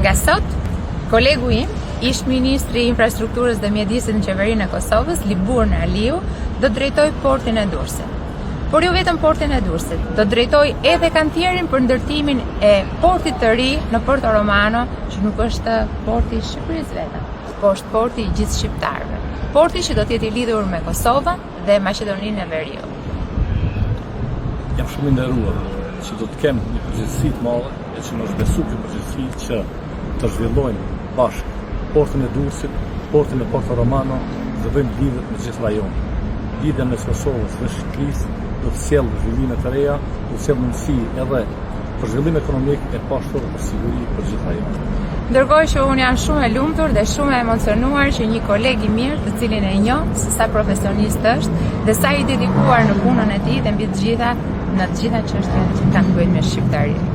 Nga sot, kolegu im, ish ministri i infrastrukturës dhe mjedisit në qeverinë e Kosovës, Libur Aliu, do të drejtoj portin e Durrësit. Por jo vetëm portin e Durrësit, do të drejtoj edhe kantierin për ndërtimin e portit të ri në Porto Romano, që nuk është porti i Shqipërisë vetëm, por është porti i gjithë shqiptarëve. Porti që do të jetë i lidhur me Kosovën dhe Maqedoninë e Veriut. Jam shumë i nderuar që do të kem një përgjegjësi të madhe e që më është besu kjo përgjegjësi që të zhvillojmë bashkë portin e Durrësit, portin e Porto Romano dhe bëjmë lidhjet me gjithë rajonin. Lidhja mes Kosovës dhe Shqipërisë do të sjellë zhvillime të reja, do të sjellë mundësi edhe për zhvillim ekonomik e pashtur për siguri për gjithë rajonin. Ndërkohë që unë jam shumë e lumtur dhe shumë e emocionuar që një koleg i mirë, të cilin e njoh se sa profesionist është dhe sa i dedikuar në punën e tij dhe mbi të gjitha në të gjitha çështjet që kanë të bëjnë me shqiptarinë.